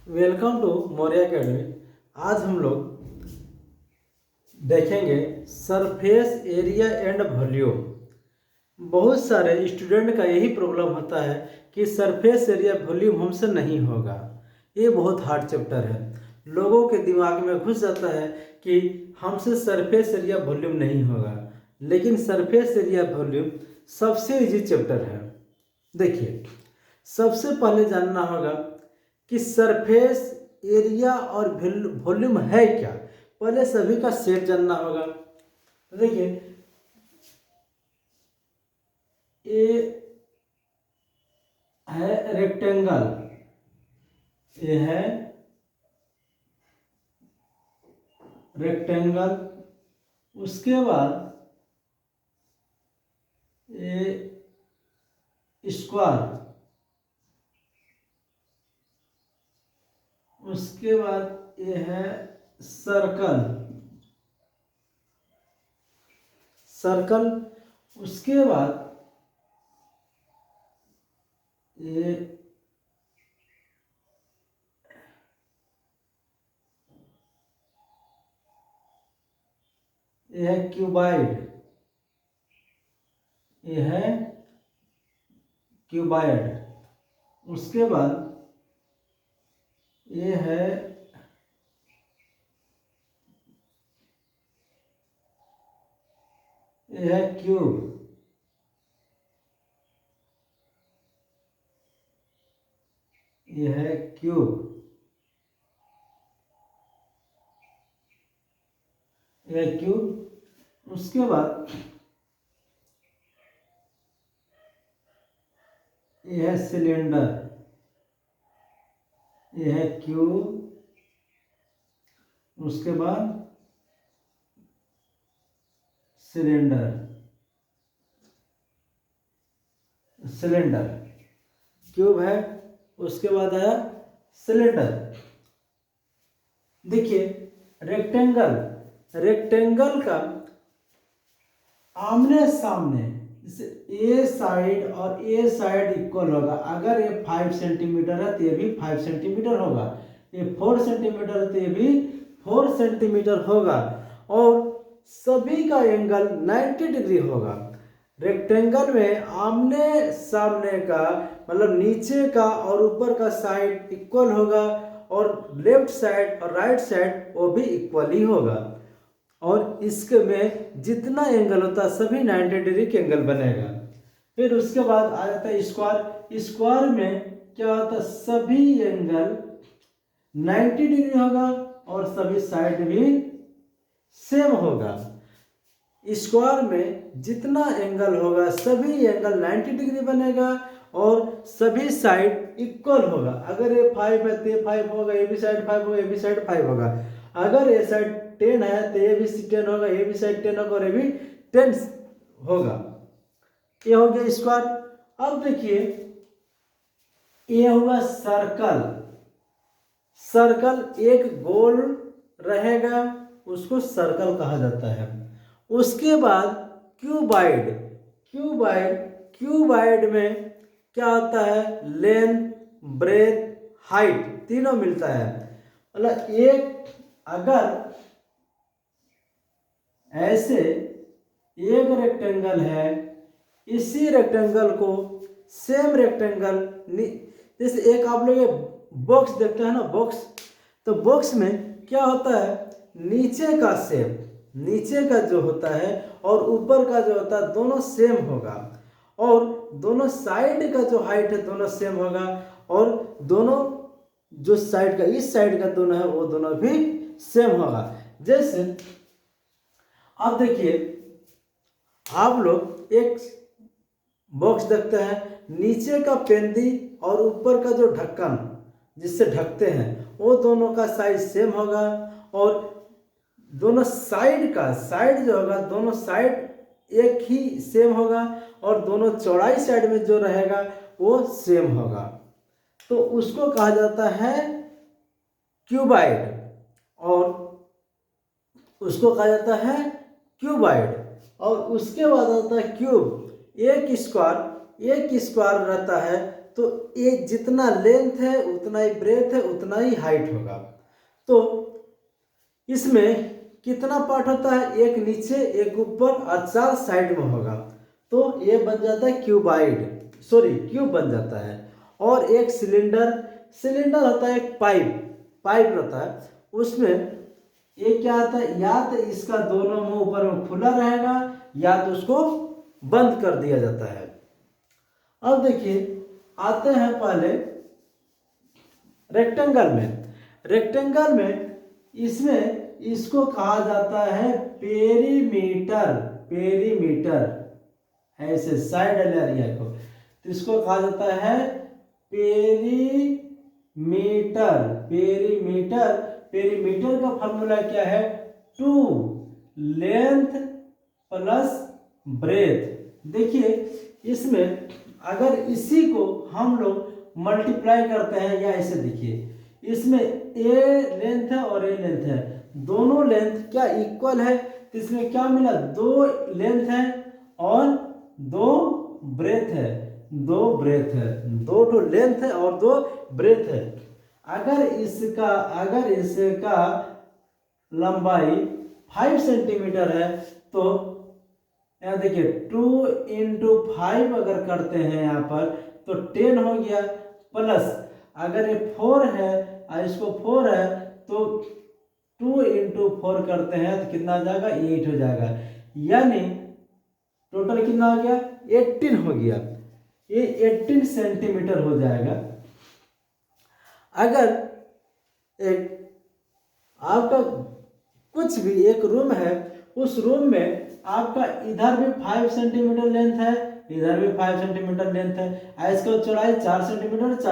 Welcome to Maurya academy. आज हम लोग देखेंगे सरफेस एरिया एंड वॉल्यूम। बहुत सारे स्टूडेंट का यही प्रॉब्लम होता है कि सरफेस एरिया वॉल्यूम हमसे नहीं होगा। ये बहुत हार्ड चैप्टर है। लोगों के दिमाग में घुस जाता है कि हमसे सरफेस एरिया वॉल्यूम नहीं होगा, लेकिन सरफेस एरिया वॉल्यूम सबसे इजी चैप्टर है। देखिए, सबसे पहले जानना होगा कि सरफेस एरिया और वॉल्यूम है क्या। पहले सभी का सेट जानना होगा। तो देखिए, ये है रेक्टेंगल, ये है रेक्टेंगल। उसके बाद ये स्क्वायर, उसके बाद ये है सर्कल, सर्कल। उसके बाद ये है क्यूबाइड, ये है क्यूबाइड। उसके बाद ये है क्यूब, ये है क्यूब, ये है क्यूब। उसके बाद ये है सिलेंडर, ये है क्यूब। उसके बाद सिलेंडर, सिलेंडर क्यूब है। उसके बाद आया सिलेंडर। देखिए, रेक्टेंगल, रेक्टेंगल का आमने सामने ए साइड और ए साइड इक्वल होगा। अगर ये 5 सेंटीमीटर है तो ये भी 5 सेंटीमीटर होगा, ये 4 सेंटीमीटर है तो ये भी 4 सेंटीमीटर होगा, और सभी का एंगल 90 डिग्री होगा। रेक्टेंगल में आमने सामने का मतलब नीचे का और ऊपर का साइड इक्वल होगा, और लेफ्ट साइड और राइट साइड वो भी इक्वल ही होगा, और इसके में जितना एंगल होता है सभी 90 डिग्री के एंगल बनेगा। फिर उसके बाद आ जाता है स्क्वायर। स्क्वायर में क्या होता है, सभी एंगल 90 डिग्री होगा और सभी साइड भी सेम होगा। स्क्वायर में जितना एंगल होगा सभी एंगल 90 डिग्री बनेगा और सभी साइड इक्वल होगा। अगर ये 5 है तो ये 5 होगा, ये भी साइड 5 होगा, ये भी साइड 5 होगा। अगर ये साइड 10 है तो ये भी 10 होगा, ये भी साइड 10 होगा और ये भी 10 होगा। ये हो गया स्क्वायर। अब देखिए, ये हुआ सर्कल। सर्कल एक गोल रहेगा, उसको सर्कल कहा जाता है। उसके बाद क्यूबाइड, क्यूबाइड, क्यूबाइड में क्या होता है, लेंथ, ब्रेथ, हाइट तीनों मिलता है। मतलब एक अगर ऐसे एक रेक्टेंगल है, इसी रेक्टेंगल को सेम रेक्टेंगल, जैसे एक आप लोग बॉक्स देखते हैं ना, बॉक्स, तो बॉक्स में क्या होता है, नीचे का शेप, नीचे का जो होता है और ऊपर का जो होता है दोनों सेम होगा, और दोनों साइड का जो हाइट है दोनों सेम होगा, और दोनों जो साइड का, इस साइड का दोनों है वो दोनों भी सेम होगा। जैसे अब देखिए, आप लोग एक बॉक्स देखते हैं, नीचे का पेंदी और ऊपर का जो ढक्कन जिससे ढकते हैं वो दोनों का साइज सेम होगा, और दोनों साइड का, साइड जो होगा दोनों साइड एक ही सेम होगा, और दोनों चौड़ाई साइड में जो रहेगा वो सेम होगा। तो उसको कहा जाता है क्यूबाइड, और उसको कहा जाता है क्यूबाइड। और उसके बाद आता है क्यूब। एक स्क्वायर एक स्क्वायर रहता है तो एक जितना लेंथ है उतना ही ब्रेथ है उतना ही हाइट होगा। तो इसमें कितना पार्ट होता है, एक नीचे एक ऊपर और 4 साइड में होगा, तो ये बन जाता है क्यूब बन जाता है। और एक सिलेंडर होता है, एक पाइप रहता है, उसमें ये क्या आता है, या तो इसका दोनों मुंह ऊपर में खुला रहेगा या तो उसको बंद कर दिया जाता है। अब देखिए आते हैं पहले रेक्टेंगल में इसमें इसको कहा जाता है पेरीमीटर ऐसे साइड एरिया को, तो इसको कहा जाता है पेरीमीटर का फॉर्मूला क्या है, 2 लेंथ प्लस ब्रेथ। देखिए इसमें अगर इसी को हम लोग मल्टीप्लाई करते हैं, या ऐसे देखिए इसमें ए लेंथ है और ए लेंथ है, दोनों लेंथ क्या इक्वल है, तो इसमें क्या मिला, 2 लेंथ है और 2 ब्रेथ है, 2 तो लेंथ है और 2 ब्रेथ है। अगर इसका लंबाई 5 सेंटीमीटर है तो यहाँ देखिए 2 इंटू 5 अगर करते हैं यहाँ पर तो 10 हो गया, प्लस अगर ये 4 है और इसको 4 है तो 2 इंटू 4 करते हैं तो कितना हो जाएगा, 8 हो जाएगा, यानी टोटल कितना हो गया, 18 हो गया, ये 18 सेंटीमीटर हो जाएगा। अगर एक आपका कुछ भी एक रूम है, उस रूम में आपका इधर भी 5 सेंटीमीटर लेंथ है, इधर भी 5 सेंटीमीटर लेंथ है, इसका चौड़ाई 4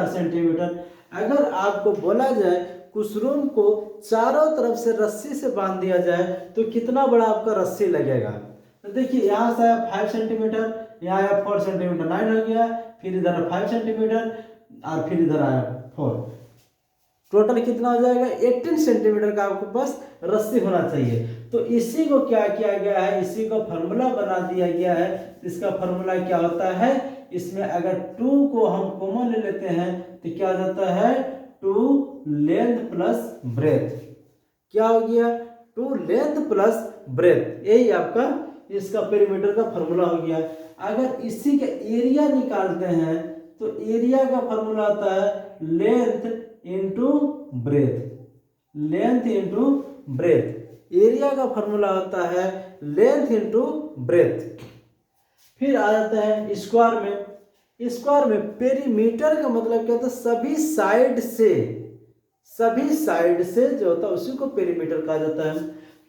सेंटीमीटर। अगर आपको बोला जाए कुछ रूम को चारों तरफ से रस्सी से बांध दिया जाए तो कितना बड़ा आपका रस्सी लगेगा, तो देखिए यहाँ से आया 5 सेंटीमीटर, यहाँ आया 4 सेंटीमीटर, 9 हो गया, फिर इधर 5 सेंटीमीटर और फिर इधर आया 4, टोटल कितना हो जाएगा, 18 सेंटीमीटर का आपको पास रस्सी होना चाहिए। तो इसी को क्या किया गया है, इसी को फार्मूला बना दिया गया है। इसका फार्मूला क्या होता है, इसमें अगर 2 को हम कॉमन ले लेते हैं तो क्या हो जाता है, 2 लेंथ प्लस ब्रेथ, क्या हो गया, 2 लेंथ प्लस ब्रेथ, यही आपका इसका पेरीमीटर का फार्मूला हो गया। अगर इसी का एरिया निकालते हैं तो एरिया का फार्मूला होता है लेंथ इंटू ब्रेथ, एरिया का फॉर्मूला होता है लेंथ इंटू ब्रेथ। फिर आ जाता है स्क्वायर में पेरीमीटर का मतलब क्या होता है, सभी साइड से जो होता है उसी को पेरीमीटर कहा जाता है।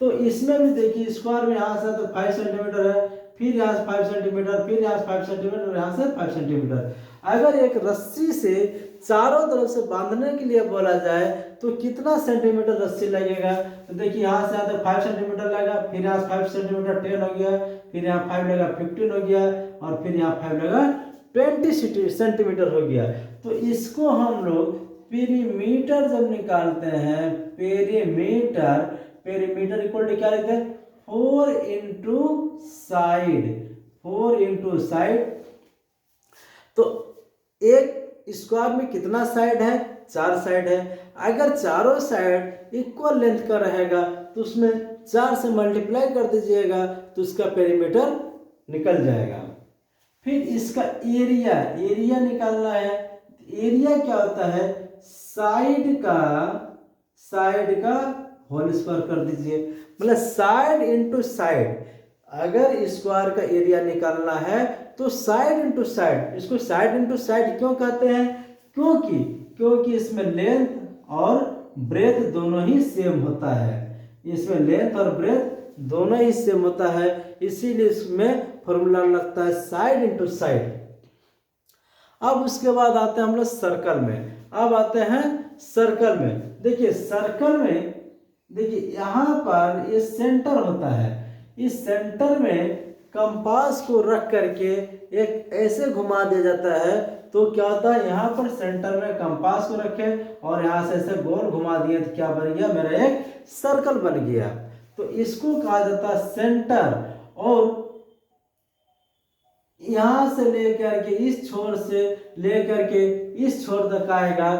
तो इसमें भी देखिए स्क्वायर में यहाँ से तो 5 सेंटीमीटर है, फिर यहाँ से 5 सेंटीमीटर, फिर यहाँ से 5 सेंटीमीटर, यहाँ से 5 सेंटीमीटर। अगर एक रस्सी से चारों तरफ से बांधने के लिए बोला जाए तो कितना सेंटीमीटर रस्सी लगेगा, तो देखिए यहाँ से आता 5 सेंटीमीटर लगेगा, फिर यहाँ से 5 सेंटीमीटर 10 हो गया, फिर यहाँ 5 लगा 15 हो गया, और फिर यहाँ 5 लगा 20 सेंटीमीटर हो गया। तो इसको हम लोग पेरीमीटर जब निकालते हैं, पेरीमीटर इक्वल टू क्या लिखते हैं, 4 इंटू साइड। तो एक स्क्वायर में कितना साइड है, 4 साइड है। अगर चारों साइड इक्वल लेंथ का रहेगा तो उसमें 4 से मल्टीप्लाई कर दीजिएगा तो उसका पेरीमीटर निकल जाएगा। फिर इसका एरिया निकालना है। एरिया क्या होता है, साइड का होल स्क्वायर कर दीजिए, मतलब साइड इंटू साइड। अगर स्क्वायर का एरिया निकालना है तो साइड इंटू साइड, इसको साइड इंटू साइड क्यों कहते हैं, क्योंकि इसमें लेंथ और ब्रेथ दोनों ही सेम होता है, इसमें लेंथ और ब्रेथ दोनों ही सेम होता है, इसीलिए इसमें फॉर्मूला लगता है साइड इंटू साइड। अब उसके बाद आते हैं हम लोग सर्कल में। अब आते हैं सर्कल में। देखिए सर्कल में देखिए यहाँ पर ये सेंटर होता है, इस सेंटर में कंपास को रख करके एक ऐसे घुमा दिया जाता है, तो क्या होता है, यहाँ पर सेंटर में कंपास को रखे और यहाँ से ऐसे गोल घुमा दिए तो क्या बन गया, मेरा एक सर्कल बन गया। तो इसको कहा जाता है सेंटर। और यहाँ से लेकर के इस छोर से लेकर के इस छोर तक आएगा,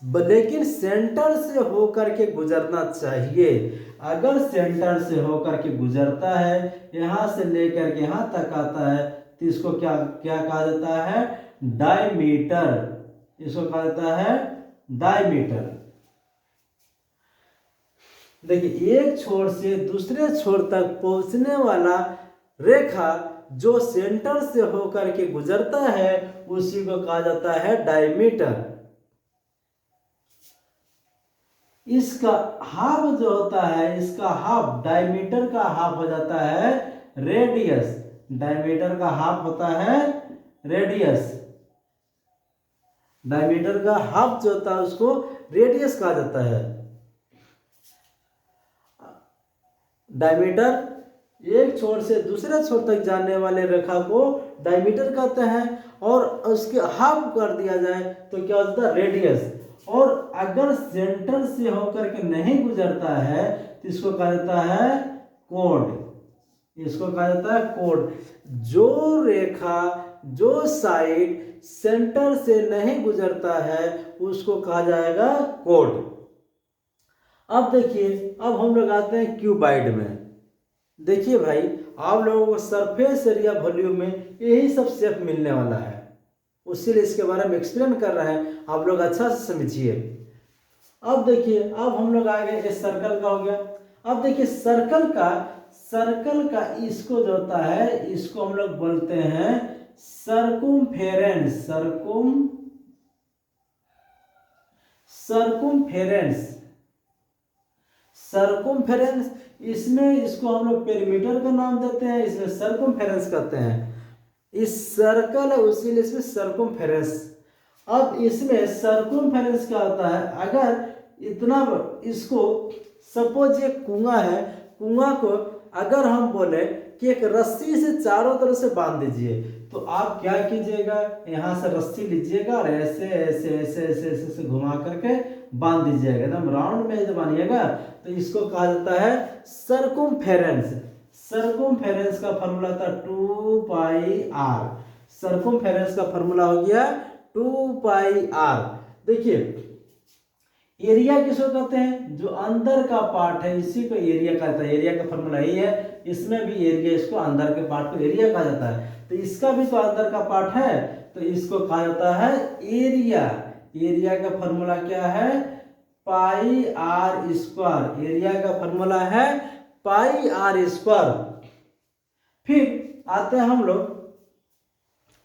लेकिन सेंटर से होकर के गुजरना चाहिए। अगर सेंटर से होकर के गुजरता है, यहाँ से लेकर के यहाँ तक आता है, तो इसको क्या क्या कहा जाता है? डायमीटर। इसको कहा जाता है डायमीटर। देखिए, एक छोर से दूसरे छोर तक पहुंचने वाला रेखा जो सेंटर से होकर के गुजरता है उसी को कहा जाता है डायमीटर। इसका हाफ जो होता है, इसका हाफ, डायमीटर का हाफ हो जाता है रेडियस। डायमीटर का हाफ होता है रेडियस। डायमीटर का हाफ जो होता है उसको रेडियस कहा जाता है। डायमीटर, एक छोर से दूसरे छोर तक जाने वाले रेखा को डायमीटर कहते हैं, और उसके हाफ कर दिया जाए तो क्या होता है? रेडियस। और अगर सेंटर से होकर के नहीं गुजरता है तो इसको कहा जाता है कोड। इसको कहा जाता है कोड। जो रेखा, जो साइड सेंटर से नहीं गुजरता है उसको कहा जाएगा कोड। अब देखिए, अब हम लोग आते हैं क्यूबाइड में। देखिए भाई, आप लोगों को सरफेस एरिया वॉल्यूम में यही सब शेप मिलने वाला है, उसीलिए इसके बारे में एक्सप्लेन कर रहे हैं, आप लोग अच्छा से समझिए। अब देखिए, अब हम लोग आ गए, इस सर्कल का हो गया। अब देखिए, सर्कल का इसको जो होता है इसको हम लोग बोलते हैं सर्कुम्फेरेंस। सर्कुम्फेरेंस, इसमें इसको हम लोग पेरीमीटर का नाम देते हैं, इसमें सर्कुम्फेरेंस कहते हैं। इस सर्कल है उसीलिए इसमें सर्कुम्फेरेंस। अब इसमें सर्कुम्फेरेंस क्या होता है? अगर इतना, इसको सपोज ये कुआं है, कुआं को अगर हम बोले कि एक रस्सी से चारों तरफ से बांध दीजिए, तो आप क्या कीजिएगा? यहाँ से रस्सी लीजिएगा और ऐसे ऐसे ऐसे ऐसे ऐसे, ऐसे घुमा करके बांध दीजिएगा, एकदम राउंड में जब बांधिएगा तो इसको कहा जाता है सर्कुम्फेरेंस। सर्कुम्फेरेंस का फॉर्मूला था 2πr। सर्कुम्फेरेंस का फॉर्मूला हो गया 2πr। देखिए, एरिया किसको कहते हैं? जो अंदर का पार्ट है इसी को एरिया कहता है। एरिया का फॉर्मूला यही है, इसमें भी एरिया, इसको अंदर के पार्ट को एरिया कहा जाता है। तो इसका भी तो अंदर का पार्ट है, तो इसको कहा जाता है एरिया। एरिया का फॉर्मूला क्या है? पाई आर स्क्वायर। एरिया का फॉर्मूला है पाई आर स्क्वायर। फिर आते हैं हम लोग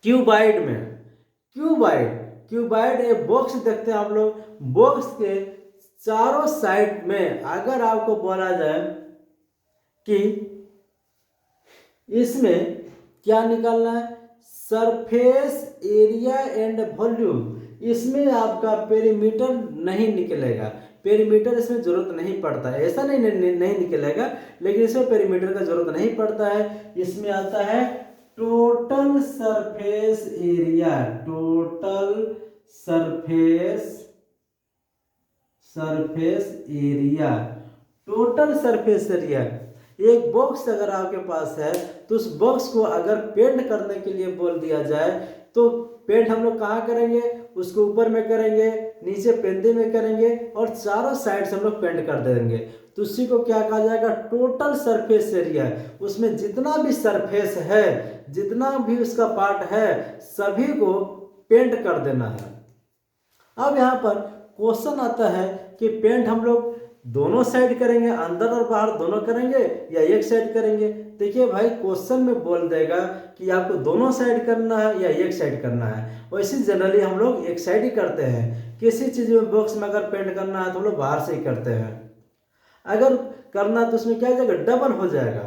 क्यूबाइड में। क्यूबाइड एक बॉक्स देखते हैं हम लोग। बॉक्स के चारों साइड में अगर आपको बोला जाए कि इसमें क्या निकालना है? Surface area and volume. इसमें आपका पेरीमीटर नहीं निकलेगा, पेरीमीटर इसमें जरूरत नहीं पड़ता है। ऐसा नहीं निकलेगा, लेकिन इसमें पेरीमीटर का जरूरत नहीं पड़ता है। इसमें आता है total surface area. Total surface area. Total surface area. एक बॉक्स अगर आपके पास है तो उस बॉक्स को अगर पेंट करने के लिए बोल दिया जाए तो पेंट हम लोग कहाँ करेंगे? उसको ऊपर में करेंगे, नीचे पेंदे में करेंगे और चारों साइड से हम लोग पेंट कर देंगे। तो उसी को क्या कहा जाएगा? Total surface area. उसमें जितना भी सरफेस है, जितना भी उसका पार्ट है, सभी को पेंट कर देना है। अब यहाँ पर क्वेश्चन आता है कि पेंट हम लोग दोनों साइड करेंगे, अंदर और बाहर दोनों करेंगे या एक साइड करेंगे? देखिए भाई, क्वेश्चन में बोल देगा कि आपको दोनों साइड करना है या एक साइड करना है। वैसे जनरली हम लोग एक साइड ही करते हैं। किसी चीज में बॉक्स में अगर पेंट करना है तो हम लोग बाहर से ही करते हैं। अगर करना तो उसमें क्या हो जाएगा? डबल हो जाएगा।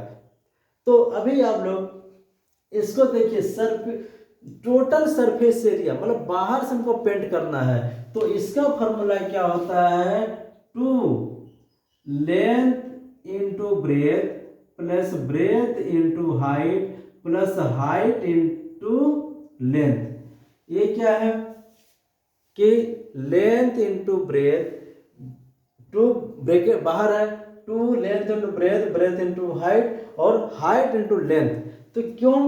तो अभी आप लोग इसको देखिए, टोटल सरफेस एरिया मतलब बाहर से हमको पेंट करना है, तो इसका फॉर्मूला क्या होता है? 2 length into breadth plus breadth into height plus height into length. ये क्या है कि लेंथ इंटू ब्रेथ, 2 ब्रेकेट बाहर है, 2 length into breadth, breath into height और हाइट इंटू लेंथ। तो क्यों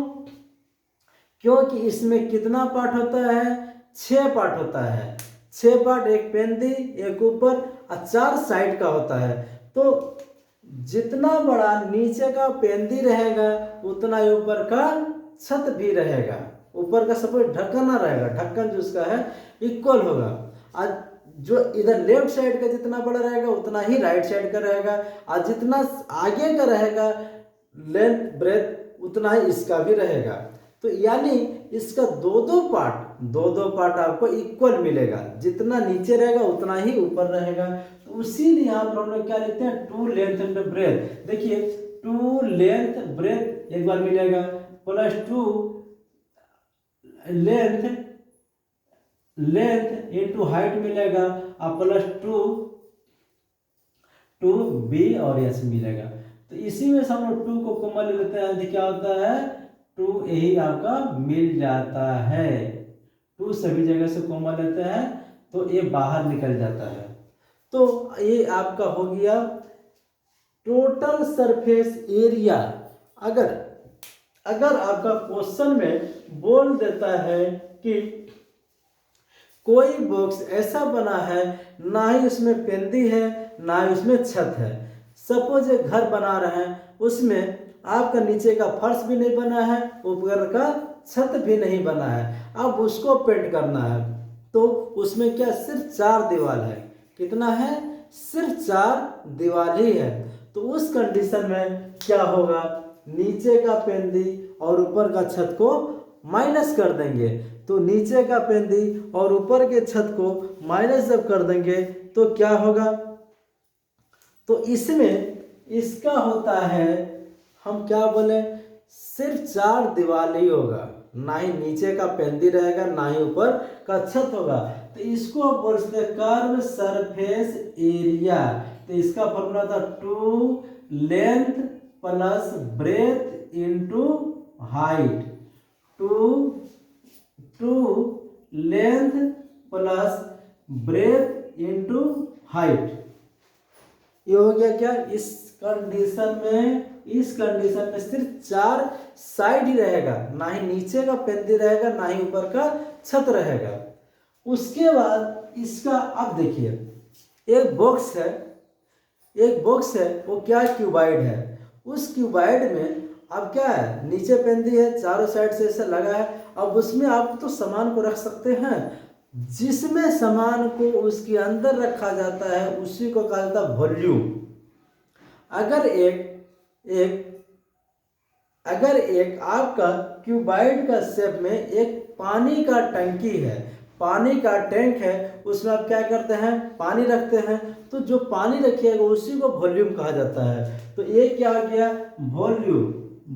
क्योंकि इसमें कितना पार्ट होता है, 6 पार्ट होता है। 6 पार्ट, एक पेंदी, एक ऊपर और 4 साइड का होता है। तो जितना बड़ा नीचे का पेंदी रहेगा उतना ही ऊपर का छत भी रहेगा। ऊपर का सपोज ढक्कन ना रहेगा, ढक्कन जो उसका है इक्वल होगा। आज जो इधर लेफ्ट साइड का जितना बड़ा रहेगा उतना ही राइट साइड का रहेगा, और जितना आगे का रहेगा लेंथ ब्रेथ उतना ही इसका भी रहेगा। तो यानी इसका दो दो पार्ट आपको इक्वल मिलेगा, जितना नीचे रहेगा उतना ही ऊपर रहेगा। तो इसीलिए यहाँ पर हम लोग क्या लिखते हैं, 2 लेंथ एंड ब्रेथ। देखिए 2 लेंथ ब्रेथ एक बार मिलेगा, प्लस 2 लेंथ इंटू हाइट मिलेगा, और प्लस 2 बी और एस मिलेगा। तो इसी में से हम लोग 2 को कॉमन ले लेते हैं, तो क्या होता है 2 यही आपका मिल जाता है। 2 सभी जगह से कॉमन लेते हैं तो ये बाहर निकल जाता है। तो ये आपका हो गया टोटल सरफेस एरिया। अगर आपका क्वेश्चन में बोल देता है कि कोई बॉक्स ऐसा बना है ना ही उसमें पेंदी है ना ही उसमें छत है, सपोज एक घर बना रहे हैं, उसमें आपका नीचे का फर्श भी नहीं बना है, ऊपर का छत भी नहीं बना है, अब उसको पेंट करना है। तो उसमें क्या सिर्फ 4 दीवार है, कितना है, सिर्फ 4 दीवार ही है। तो उस कंडीशन में क्या होगा, नीचे का पेंदी और ऊपर का छत को माइनस कर देंगे। तो नीचे का पेंदी और ऊपर के छत को माइनस जब कर देंगे तो क्या होगा, तो इसमें इसका होता है, हम क्या बोले, सिर्फ 4 दीवार ही होगा, ना ही नीचे का पेंदी रहेगा ना ही ऊपर का छत होगा। तो इसको बोलते हैं कर्व सरफेस एरिया। तो इसका फॉर्मूला था 2 length plus breadth into height. 2 length plus breadth into height. ये हो गया क्या, इस कंडीशन में सिर्फ 4 साइड ही रहेगा, ना ही नीचे का पेंदी रहेगा ना ही ऊपर का छत रहेगा। उसके बाद इसका अब देखिए एक बॉक्स है वो क्या क्यूबाइड है। उस क्यूबाइड में अब क्या है, नीचे पेंदी है, चारों साइड से ऐसा लगा है। अब उसमें आप तो सामान को रख सकते हैं, जिसमें सामान को उसके अंदर रखा जाता है उसी को कहा जाता है वॉल्यूम। अगर एक आपका क्यूबाइड का शेप में एक पानी का टंकी है, पानी का टैंक है, उसमें आप क्या करते हैं, पानी रखते हैं, तो जो पानी रखिएगा उसी को वॉल्यूम कहा जाता है। तो ये क्या हो गया,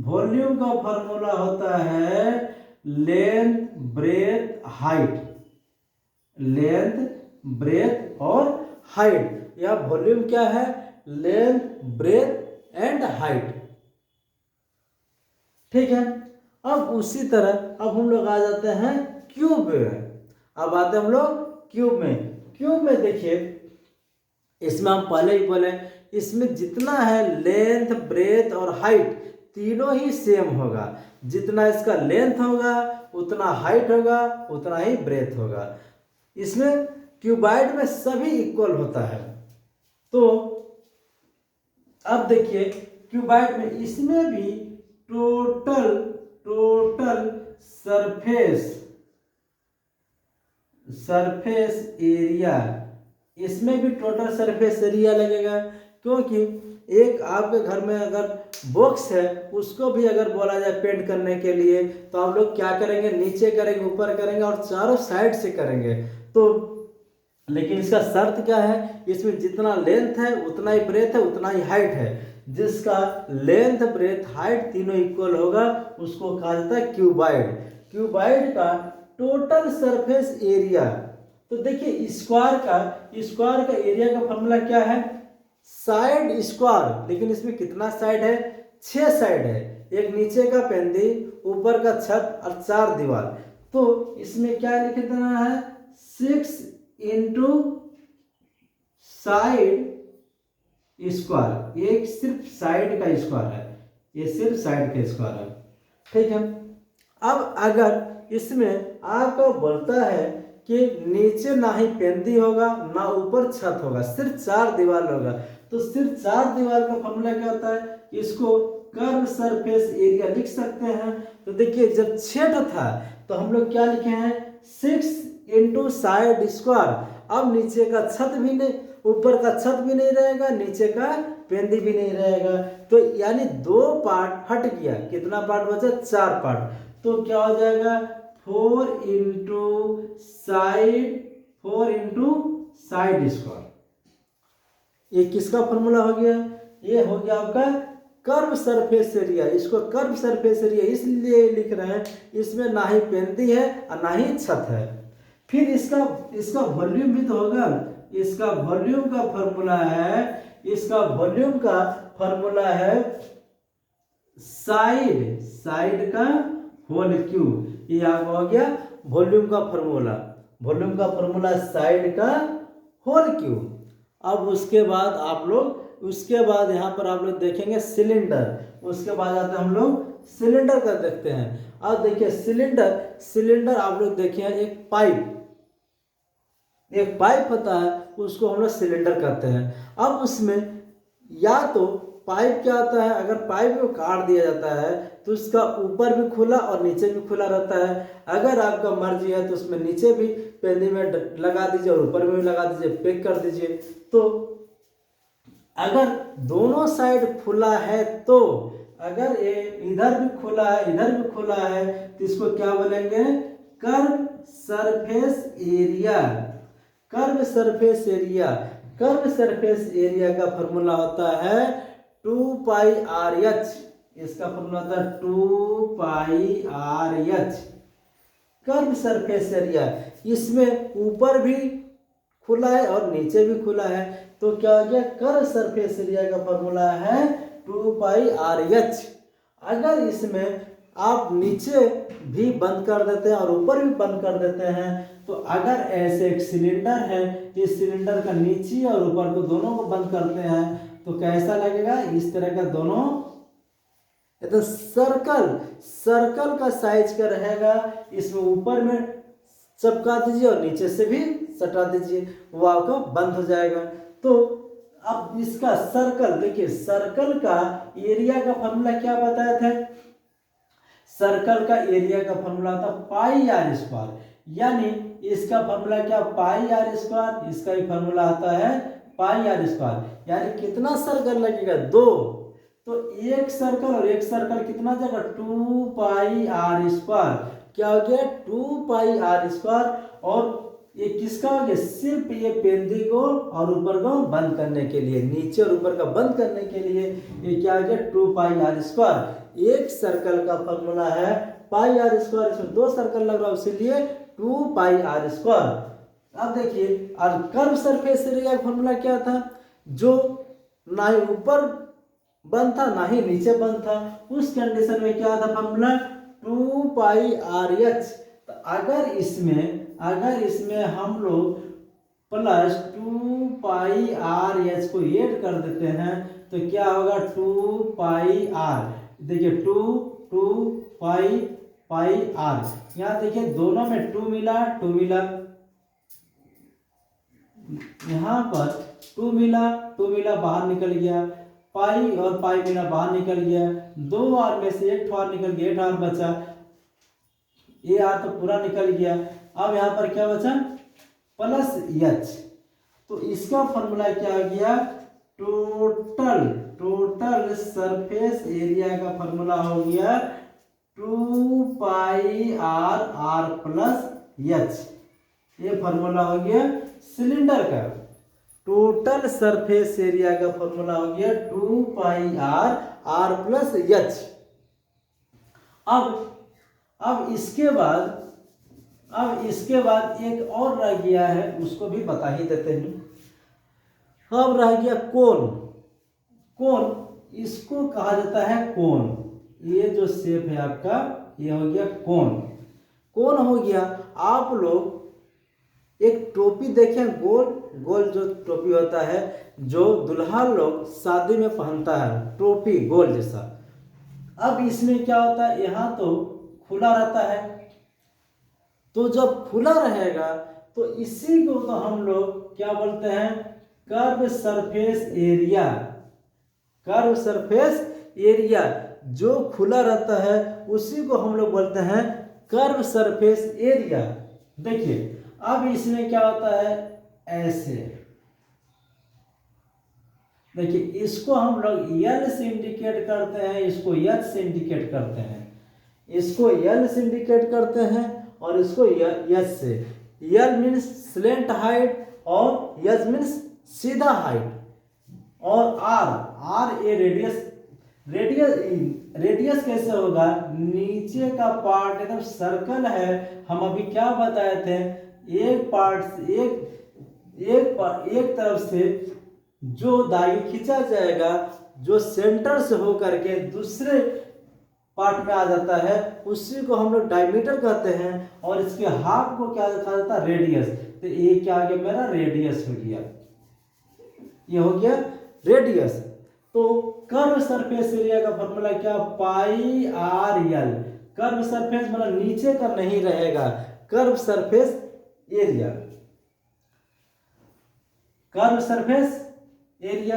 वॉल्यूम का फॉर्मूला होता है length breadth height, length breadth और हाइट। या वॉल्यूम क्या है, लेंथ ब्रेथ एंड हाइट। ठीक है। अब उसी तरह अब हम लोग आ जाते हैं क्यूब में। अब आते हैं हम लोग क्यूब में देखिए, इसमें हम पहले ही बोले, इसमें जितना है लेंथ ब्रेथ और हाइट तीनों ही सेम होगा। जितना इसका लेंथ होगा उतना हाइट होगा उतना ही ब्रेथ होगा। इसमें क्यूबाइड में सभी इक्वल होता है। तो अब देखिए क्यूबाइड में इसमें भी टोटल सरफेस एरिया, इसमें भी टोटल सरफेस एरिया लगेगा। क्योंकि एक आपके घर में अगर बॉक्स है उसको भी अगर बोला जाए पेंट करने के लिए तो आप लोग क्या करेंगे, नीचे करेंगे, ऊपर करेंगे और चारों साइड से करेंगे। तो लेकिन इसका शर्त क्या है, इसमें जितना लेंथ है उतना ही ब्रेथ है उतना ही हाइट है। जिसका लेंथ ब्रेथ हाइट तीनों इक्वल होगा उसको कहा जाता है क्यूबाइड। क्यूबाइड का टोटल सरफेस एरिया, तो देखिए स्क्वायर का एरिया का फॉर्मूला क्या है, साइड स्क्वायर। लेकिन इसमें कितना साइड है, 6 साइड है, एक नीचे का पेंदी, ऊपर का छत और 4 दीवार। तो इसमें क्या लिख देना है, 6 इंटू साइड स्क्वायर। एक सिर्फ साइड का स्क्वायर है, ये सिर्फ साइड का स्क्वायर है। ठीक है। अब अगर इसमें आपको बोलता है कि नीचे ना ही पेंदी होगा ना ऊपर छत होगा, सिर्फ 4 दीवार होगा, तो सिर्फ 4 दीवार का फॉर्मूला क्या होता है, इसको कर्व सरफेस एरिया लिख सकते हैं। तो देखिए जब 6 था तो हम लोग क्या लिखे हैं 6 इंटू साइड स्क्वायर। अब नीचे का छत भी नहीं, ऊपर का छत भी नहीं रहेगा, नीचे का पेंदी भी नहीं रहेगा, तो यानी 2 पार्ट हट गया, कितना पार्ट बचा 4 पार्ट। तो क्या हो जाएगा 4 इंटू साइड स्क्वायर। ये किसका फॉर्मूला हो गया, ये हो गया आपका कर्व सरफेस एरिया। इसको कर्व सरफेस एरिया इसलिए लिख रहे हैं, इसमें ना ही पेंदी है और ना ही छत है। फिर इसका वॉल्यूम भी तो होगा, इसका वॉल्यूम का फॉर्मूला है, साइड का होल क्यूब। ये आपका हो गया वॉल्यूम का फॉर्मूला साइड का होल क्यूब। अब उसके बाद यहाँ पर आप लोग देखेंगे सिलेंडर, उसके बाद आते हम लोग सिलेंडर का देखते हैं। अब देखिए सिलेंडर आप लोग देखिए एक पाइप होता है, उसको हम लोग सिलेंडर कहते हैं। अब उसमें या तो पाइप क्या होता है, अगर पाइप को काट दिया जाता है तो उसका ऊपर भी खुला और नीचे भी खुला रहता है। अगर आपका मर्जी है तो उसमें नीचे भी पेंदी में लगा दीजिए और ऊपर में भी लगा दीजिए, पैक कर दीजिए। तो अगर दोनों साइड खुला है, तो अगर ये इधर भी खुला है इधर भी खुला है, तो इसको क्या बोलेंगे कर्व सरफेस एरिया का फॉर्मूला होता है 2 पाई आर एच। इसका फॉर्मूला होता है 2 pi R H curve surface area. इसमें ऊपर भी खुला है और नीचे भी खुला है, तो क्या हो गया कर्व सरफेस एरिया का फॉर्मूला है 2 पाई आर एच। अगर इसमें आप नीचे भी बंद कर देते हैं और ऊपर भी बंद कर देते हैं, तो अगर ऐसे एक सिलेंडर है, इस सिलेंडर का नीचे और ऊपर को दोनों को बंद करते हैं, तो कैसा लगेगा, इस तरह का दोनों तो सर्कल का साइज का रहेगा। इसमें ऊपर में चिपका दीजिए और नीचे से भी सटा दीजिए, वो आपका बंद हो जाएगा। तो अब इसका सर्कल देखिए, सर्कल का एरिया का फॉर्मूला क्या बताया था, सर्कल का एरिया का फॉर्मूला था पाई आर स्क्वायर। यानी इसका फॉर्मूला क्या पाई आर स्क्वायर, इसका भी फॉर्मूला आता है पाई आर स्क्वायर। यानी कितना सर्कल लगेगा 2, तो एक सर्कल और एक सर्कल कितना जगह 2 पाई आर स्क्वायर। क्या हो गया 2 पाई आर स्क्वायर। और ये किसका हो गया, सिर्फ ये पेंदी को और ऊपर को बंद करने के लिए, नीचे और ऊपर का बंद करने के लिए ये क्या हो गया 2 पाई आर स्क्वायर। एक सर्कल का फॉर्मूला है पाई आर स्क्वायर, इसमें 2 सर्कल लग रहा है इसलिए 2 पाई आर स्क्वायर। अब देखिए और कर्व सरफेस एरिया का फॉर्मूला क्या था, जो ना ही ऊपर बंद था ना ही नीचे बंद था, उस कंडीशन में क्या था फॉर्मूला 2 पाई आर एच। तो अगर इसमें हम लोग प्लस 2 पाई आर एच को ऐड कर देते हैं, तो क्या होगा 2 पाई आर। देखिए 2 पाई आर, यहाँ देखिए दोनों में 2 मिला, यहाँ पर 2 मिला बाहर निकल गया, पाई और पाई मिला बाहर निकल गया, 2 आर में से 1 आर निकल गया, 8 आर बचा, ये आर तो पूरा निकल गया। अब यहाँ पर क्या बचा प्लस एच। तो इसका फॉर्मूला क्या हो गया, टोटल सरफेस एरिया का फॉर्मूला हो गया 2 पाई आर प्लस एच। ये फॉर्मूला हो गया सिलेंडर का। टोटल सरफेस एरिया का फॉर्मूला हो गया 2 पाई आर प्लस एच। अब इसके बाद एक और रह गया है, उसको भी बता ही देते हैं। अब रह गया कोन, इसको कहा जाता है कोन। ये जो शेप है आपका, ये हो गया कोन हो गया। आप लोग एक टोपी देखें, गोल जो टोपी होता है, जो दुल्हा लोग शादी में पहनता है, टोपी गोल जैसा। अब इसमें क्या होता है, यहाँ तो खुला रहता है। तो जब खुला रहेगा तो इसी को तो हम लोग क्या बोलते हैं, curve surface area. Curve surface area जो खुला रहता है उसी को हम लोग बोलते हैं कर्व सरफेस एरिया। देखिए अब इसमें क्या होता है, ऐसे देखिए इसको हम लोग एल से इंडिकेट करते हैं, इसको एच से इंडिकेट करते हैं, इसको एल से इंडिकेट करते हैं और इसको एच से। एल मीन्स स्लेंट हाइट और एच मीन्स सीधा हाइट, और आर ए रेडियस। रेडियस कैसे होगा, नीचे का पार्ट एकदम सर्कल है। हम अभी क्या बताए थे, एक पार्ट एक तरफ से जो दाई खींचा जाएगा, जो सेंटर से होकर के दूसरे पार्ट में आ जाता है, उसी को हम लोग डायमीटर कहते हैं, और इसके हाफ को क्या कहा जाता है, रेडियस। तो ये क्या आ गया मेरा, रेडियस हो गया, ये हो गया रेडियस। तो कर्व सरफेस एरिया का फॉर्मूला क्या, pi R L. Curve surface मतलब नीचे का नहीं रहेगा, curve surface area, curve surface area.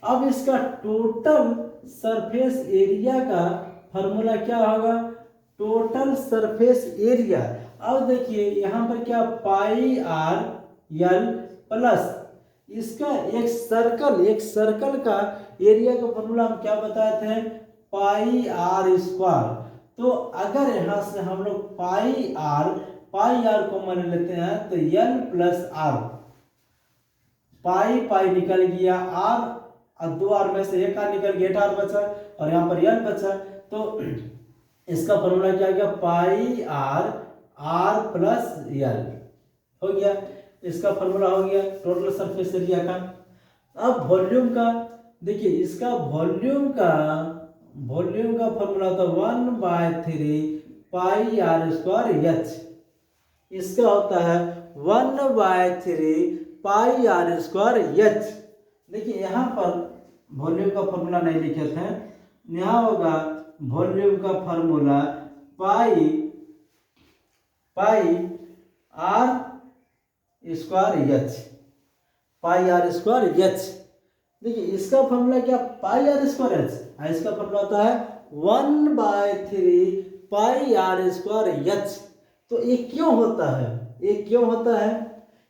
अब इसका टोटल सरफेस एरिया का फॉर्मूला क्या होगा, टोटल सरफेस एरिया। अब देखिए यहां पर क्या, पाई आर एल प्लस इसका एक सर्कल का एरिया का फॉर्मूला हम क्या बताए थे, पाई आर स्क्वायर। तो अगर यहां से हम लोग पाई आर को मान लेते हैं तो एल प्लस आर, पाई निकल गया, आर दो आर में से एक आर निकल गया, 8 आर बचा, और यहाँ पर एल बचा। तो इसका फॉर्मूला क्या गया, पाई आर प्लस एल हो गया। इसका फॉर्मूला हो गया टोटल सरफेस एरिया का। अब वॉल्यूम का देखिए, इसका वॉल्यूम का फॉर्मूला था 1/3 पाई आर स्क्वायर एच। इसका होता है 1/3 पाई आर स्क्वायर एच। देखिए यहाँ पर वॉल्यूम का फॉर्मूला नहीं लिखे थे, यहाँ होगा वॉल्यूम का formula pi r square h, pi r square h. देखिए इसका फॉर्मूला क्या, पाई आर स्क्वायर एच, इसका फॉर्मूला होता है 1/3 पाई आर स्क्वायर एच। तो ये क्यों होता है,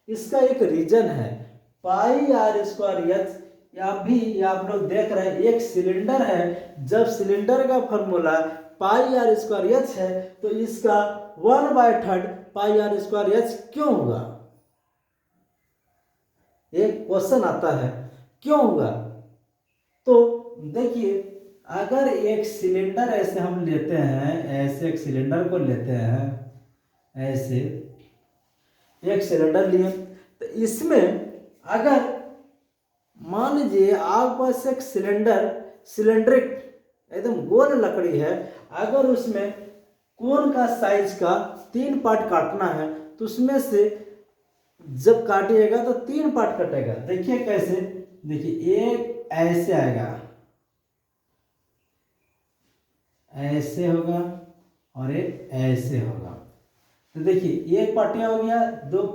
इसका एक रीजन है। पाई आर स्क्वायर एच अभी आप लोग देख रहे हैं एक सिलेंडर है, जब सिलेंडर का formula pi r square h है तो इसका 1/3 पाई आर स्क्वायर एच क्यों होगा, एक क्वेश्चन आता है क्यों होगा। तो देखिए अगर एक सिलेंडर ऐसे हम लेते हैं, ऐसे एक सिलेंडर को लेते हैं, ऐसे एक सिलेंडर लिए, तो इसमें अगर मान लीजिए आप पास एक सिलेंड्रिक एकदम गोल लकड़ी है, अगर उसमें कोन का साइज का 3 पार्ट काटना है तो उसमें से जब काटिएगा तो 3 पार्ट कटेगा। देखिए कैसे, देखिए एक ऐसे आएगा, ऐसे होगा, और एक ऐसे होगा। तो देखिए एक पार्टिया हो गया,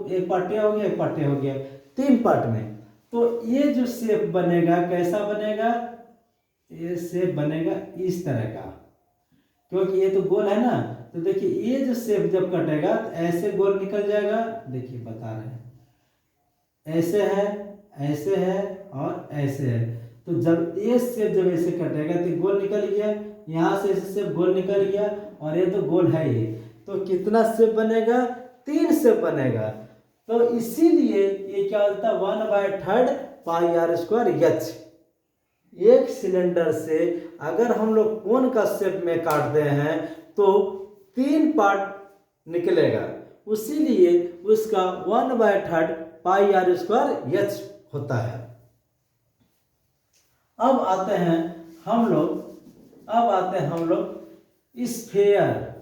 एक पार्टिया हो गया, एक पार्टिया हो गया, 3 पार्ट में। तो ये जो शेप बनेगा कैसा बनेगा, ये शेप बनेगा इस तरह का, क्योंकि ये तो गोल है ना। तो देखिए ये जो शेप जब कटेगा तो ऐसे गोल निकल जाएगा। देखिए बता रहे हैं, ऐसे है, ऐसे है और ऐसे है। तो जब ये शेप जब ऐसे कटेगा तो गोल निकल गया, यहाँ से ऐसे शेप गोल निकल गया, और ये तो गोल है ही। तो कितना शेप बनेगा, 3 शेप बनेगा। तो इसीलिए ये क्या होता है, 1/3 पाई आर स्क्वायर एच। एक सिलेंडर से अगर हम लोग कोन का शेप में काटते हैं तो 3 पार्ट निकलेगा, उसीलिए उसका 1/3 पाई आर स्क्वायर एच होता है। अब आते हैं हम लोग स्फीयर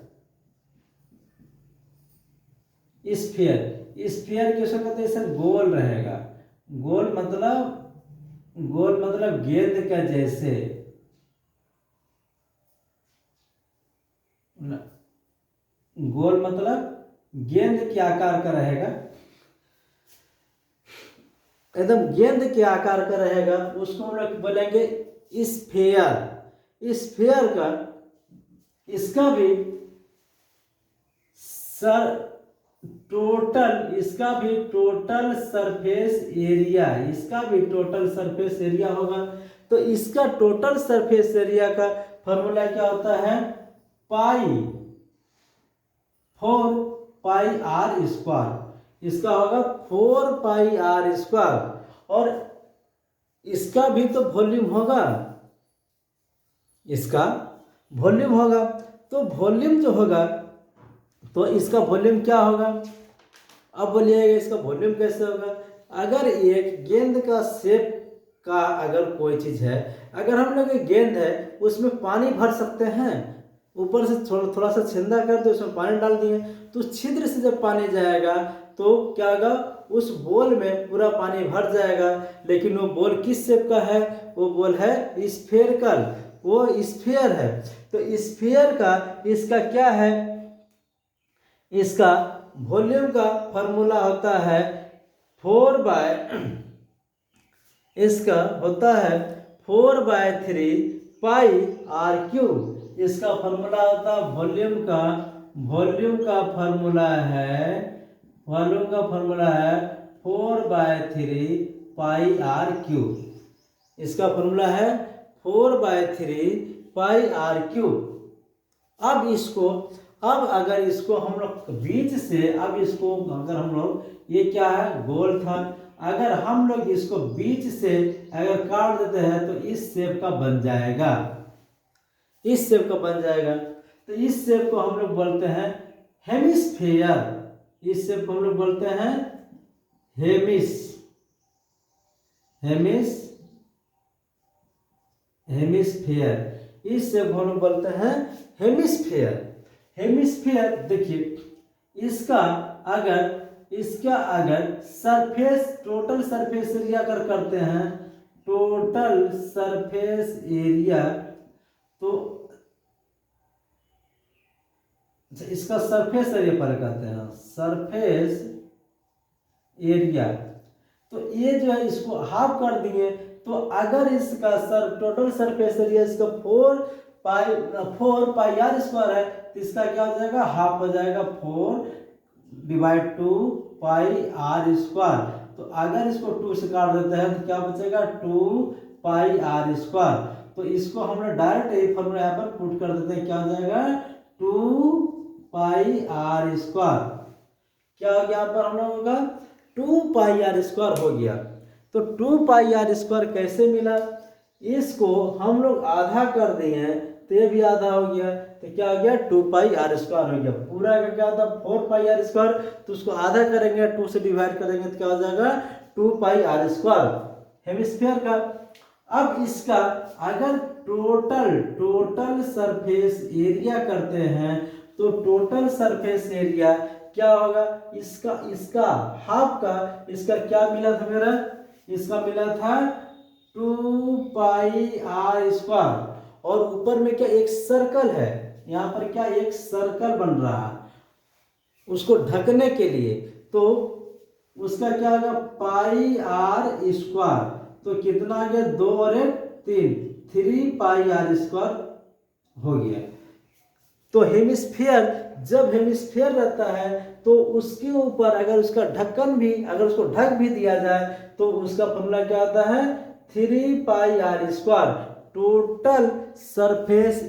किसको कहते हैं, सर गोल रहेगा। गोल मतलब गेंद का जैसे, गोल मतलब गेंद के आकार का रहेगा, एकदम गेंद के आकार का रहेगा, उसको हम लोग बोलेंगे स्फेयर। स्फेयर का इसका भी टोटल सरफेस एरिया, इसका भी टोटल सरफेस एरिया होगा। तो इसका टोटल सरफेस एरिया का फॉर्मूला क्या होता है, पाई 4πr²। इसका होगा 4πr²। और इसका भी तो वॉल्यूम होगा, इसका वॉल्यूम होगा। तो वॉल्यूम जो होगा तो इसका वॉल्यूम क्या होगा, अब बोलिएगा इसका वॉल्यूम कैसे होगा। अगर एक गेंद का शेप का अगर कोई चीज़ है, अगर हम लोग एक गेंद है उसमें पानी भर सकते हैं, ऊपर से थोड़ा सा छेदा कर दो, उसमें पानी डाल दिए, तो उस छिद्र से जब पानी जाएगा तो क्या होगा, उस बॉल में पूरा पानी भर जाएगा। लेकिन वो बॉल किस शेप का है, वो बॉल है स्फेरिकल, वो स्फीयर है। तो स्फीयर का इसका क्या है, इसका वॉल्यूम का फॉर्मूला होता है इसका होता है 4/3πr³। इसका फॉर्मूला होता है वॉल्यूम का फॉर्मूला है 4/3πr³। इसका फॉर्मूला है 4/3πr³। अब अगर इसको हम लोग बीच से, अब इसको अगर हम लोग, ये क्या है, गोल था, अगर हम लोग इसको बीच से अगर काट देते हैं तो इस शेप का बन जाएगा, इस शेप का बन जाएगा। तो इस शेप को हम लोग बोलते हैं हेमिस्फेयर। इस शेप को हम लोग बोलते हैं हेमिस्फेयर। इस शेप को हम लोग बोलते हैं हेमिस्फेयर। हेमिस्फेयर देखिए, इसका अगर सरफेस, टोटल सरफेस एरिया अगर करते हैं, टोटल सरफेस एरिया, तो इसका सरफेस एरिया पर कहते हैं, सरफेस एरिया। तो ये जो है इसको हाफ कर दिए, तो अगर इसका टोटल सरफेस एरिया इसका 4πr² है, तो इसका क्या हो जाएगा, हाफ हो जाएगा 4/2πr²। तो अगर इसको 2 से काट देते हैं तो क्या बचेगा, 2πr²। तो इसको हम लोग डायरेक्ट यही फॉर्मूला यहाँ पर पुट कर देते हैं, क्या हो जाएगा, 2πr²। क्या हो गया, यहाँ पर हम लोगों का 2πr² हो गया। तो 2πr² कैसे मिला, इसको हम लोग आधा कर दिए हैं तो ये भी आधा हो गया, तो क्या हो गया, 2πr² हो गया। पूरा का क्या था 4πr², तो उसको आधा करेंगे, 2 से डिवाइड करेंगे तो क्या हो जाएगा, 2πr² हेमिस्फीयर का। अब इसका अगर टोटल सरफेस एरिया करते हैं, तो टोटल सरफेस एरिया क्या होगा, इसका हाफ का, इसका क्या मिला था मेरा, इसका मिला था 2πr²। और ऊपर में क्या एक सर्कल है, यहाँ पर क्या एक सर्कल बन रहा है उसको ढकने के लिए, तो उसका क्या होगा, πr²। तो कितना आ गया, 2 और 1 3, 3πr² हो गया। तो हेमिस्फीयर, जब हेमिस्फीयर रहता है तो उसके ऊपर अगर उसका ढक्कन भी, अगर उसको ढक भी दिया जाए तो उसका फॉर्मूला क्या आता है, 3πr²। Total surface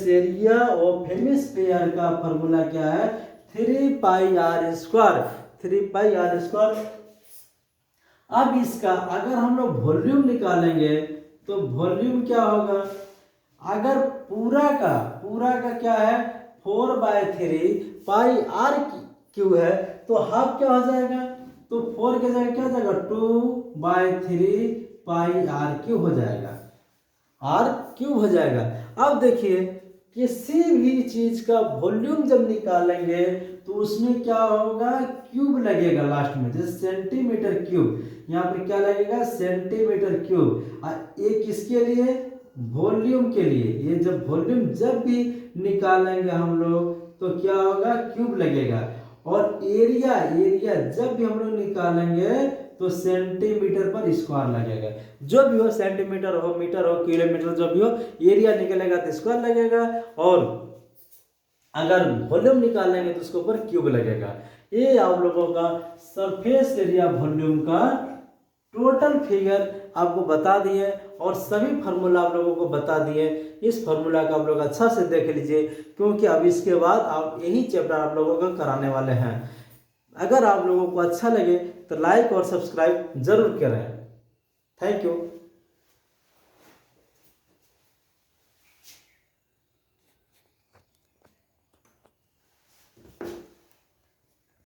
area of hemisphere का फॉर्मूला क्या है, 3πr²। अब इसका अगर हम लोग वॉल्यूम निकालेंगे तो वॉल्यूम क्या होगा, अगर पूरा का क्या है 4/3πr³ है, तो हाफ क्या हो जाएगा, तो 4 के जगह क्या हो जाएगा, 2/3πr³ हो जाएगा, r³ हो जाएगा। अब देखिए किसी भी चीज का वॉल्यूम जब निकालेंगे तो उसमें क्या होगा, क्यूब लगेगा लास्ट में, जैसे सेंटीमीटर क्यूब, यहाँ पर क्या लगेगा, सेंटीमीटर क्यूब। ये किसके लिए, वॉल्यूम के लिए। ये जब वॉल्यूम जब भी निकालेंगे हम लोग तो क्या होगा, क्यूब लगेगा। और एरिया एरिया जब भी हम लोग निकालेंगे तो सेंटीमीटर पर स्क्वायर लगेगा। जो भी हो, सेंटीमीटर हो, मीटर हो, किलोमीटर, जो भी हो, एरिया निकलेगा तो स्क्वायर लगेगा। और अगर वॉल्यूम निकालेंगे तो उसके ऊपर क्यूब लगेगा। ये आप लोगों का सरफेस एरिया वॉल्यूम का टोटल फिगर आपको बता दिए और सभी फार्मूला आप लोगों को बता दिए। इस फार्मूला का आप लोग अच्छा से देख लीजिए, क्योंकि अब इसके बाद आप यही चैप्टर आप लोगों को कराने वाले हैं। अगर आप लोगों को अच्छा लगे तो लाइक और सब्सक्राइब जरूर करें। Thank you.